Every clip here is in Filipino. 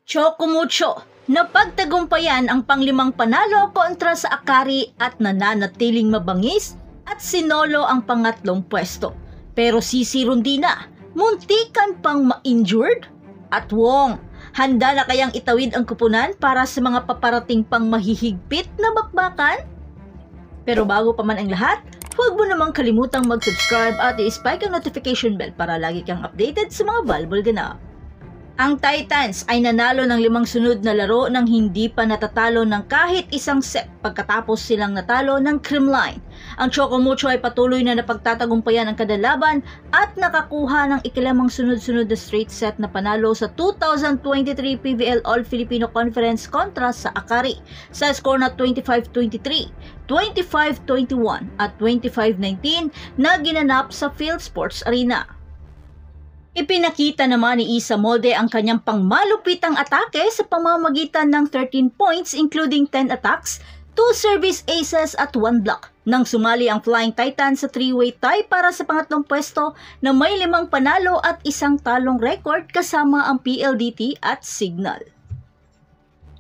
Chocumucho, napagtagumpayan ang panglimang panalo kontra sa Akari at nananatiling mabangis at sinolo ang pangatlong pwesto. Pero si Rondina, muntikan pang ma-injured? At Wong, handa na kayang itawid ang kupunan para sa mga paparating pang mahihigpit na bakbakan? Pero bago pa man ang lahat, huwag mo namang kalimutang mag-subscribe at i-spike ang notification bell para lagi kang updated sa mga volleyball ganap. Ang Titans ay nanalo ng 5 sunod na laro nang hindi pa natatalo ng kahit isang set pagkatapos silang natalo ng Creamline. Ang Chocumucho ay patuloy na napagtatagumpayan ang kadalaban at nakakuha ng ikilamang sunod-sunod na straight set na panalo sa 2023 PVL All-Filipino Conference kontra sa Akari sa score na 25-23, 25-21 at 25-19 na ginanap sa Field Sports Arena. Ipinakita naman ni Isa Molde ang kanyang pangmalupitang atake sa pamamagitan ng 13 points including 10 attacks, 2 service aces at 1 block nang sumali ang Flying Titans sa 3-way tie para sa pangatlong pwesto na may 5 panalo at 1 talong record kasama ang PLDT at Signal.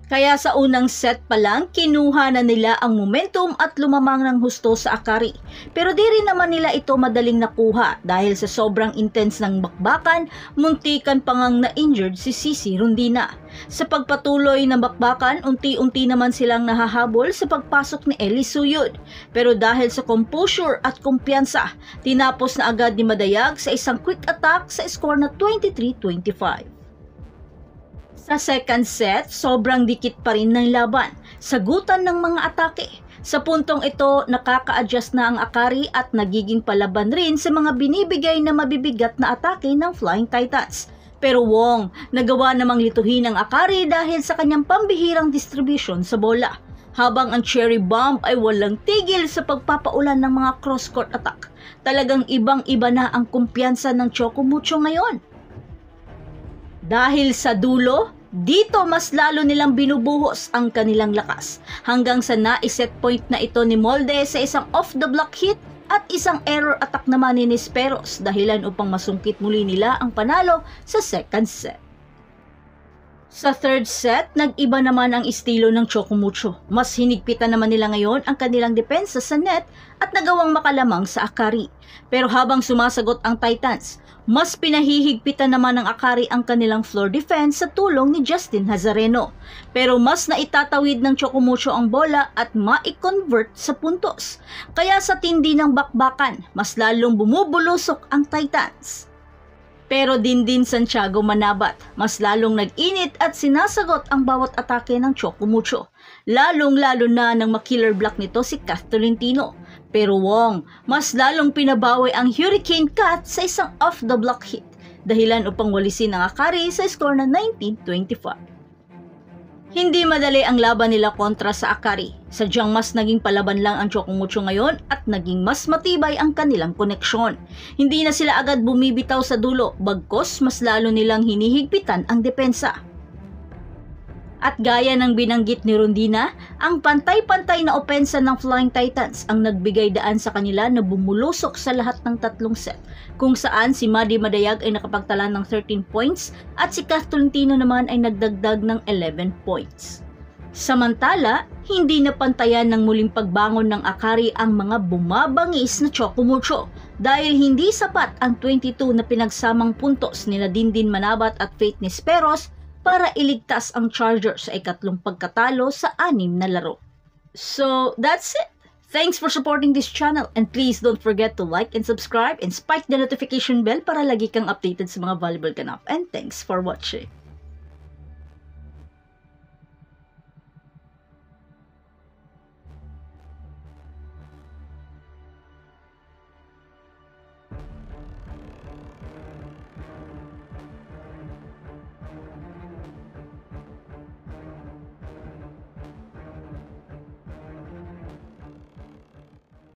Kaya sa unang set pa lang, kinuha na nila ang momentum at lumamang ng husto sa Akari. Pero di rin naman nila ito madaling nakuha dahil sa sobrang intense ng bakbakan, muntikan pa ngang na-injured si Rondina. Sa pagpatuloy ng bakbakan, unti-unti naman silang nahahabol sa pagpasok ni Eli Suyud. Pero dahil sa composure at kumpiyansa, tinapos na agad ni Madayag sa isang quick attack sa score na 23-25. Sa second set, sobrang dikit pa rin ng laban, sagutan ng mga atake. Sa puntong ito, nakaka-adjust na ang Akari at nagiging palaban rin sa mga binibigay na mabibigat na atake ng Flying Titans. Pero Wong, nagawa namang lituhin ang Akari dahil sa kanyang pambihirang distribution sa bola. Habang ang Cherry Bomb ay walang tigil sa pagpapaulan ng mga cross-court attack. Talagang ibang-iba na ang kumpiyansa ng Chocumucho ngayon. Dahil sa dulo, dito mas lalo nilang binubuhos ang kanilang lakas hanggang sa naiset point na ito ni Molde sa isang off-the-block hit at isang error attack naman ni Nisperos dahilan upang masungkit muli nila ang panalo sa second set. Sa third set, nag-iba naman ang estilo ng Chocumucho. Mas hinigpitan naman nila ngayon ang kanilang depensa sa net at nagawang makalamang sa Akari. Pero habang sumasagot ang Titans, mas pinahihigpitan naman ng Akari ang kanilang floor defense sa tulong ni Justin Hazareno. Pero mas naitatawid ng Chocumucho ang bola at ma-convert sa puntos. Kaya sa tindi ng bakbakan, mas lalong bumubulusok ang Titans. Pero din Santiago manabat, mas lalong nag-init at sinasagot ang bawat atake ng Chocumucho. Lalong-lalo na nang makiller block nito si Kath Tolentino. Pero Wong, mas lalong pinabawi ang Hurricane Cat sa isang off-the-block hit, dahilan upang walisin ang Akari sa score na 19-25. Hindi madali ang laban nila kontra sa Akari. Sadyang mas naging palaban lang ang Chocumucho ngayon at naging mas matibay ang kanilang koneksyon. Hindi na sila agad bumibitaw sa dulo, bagkos mas lalo nilang hinihigpitan ang depensa. At gaya ng binanggit ni Rondina, ang pantay-pantay na opensa ng Flying Titans ang nagbigay daan sa kanila na bumulusok sa lahat ng tatlong set, kung saan si Madi Madayag ay nakapagtala ng 13 points at si Kath Tolentino naman ay nagdagdag ng 11 points. Samantala, hindi napantayan ng muling pagbangon ng Akari ang mga bumabangis na Chocumucho dahil hindi sapat ang 22 na pinagsamang puntos nila Dindin Manabat at Faith Nisperos para iligtas ang Chargers sa ikatlong pagkatalo sa 6 na laro. So, that's it. Thanks for supporting this channel and please don't forget to like and subscribe and spike the notification bell para lagi kang updated sa mga volleyball ganap. And thanks for watching.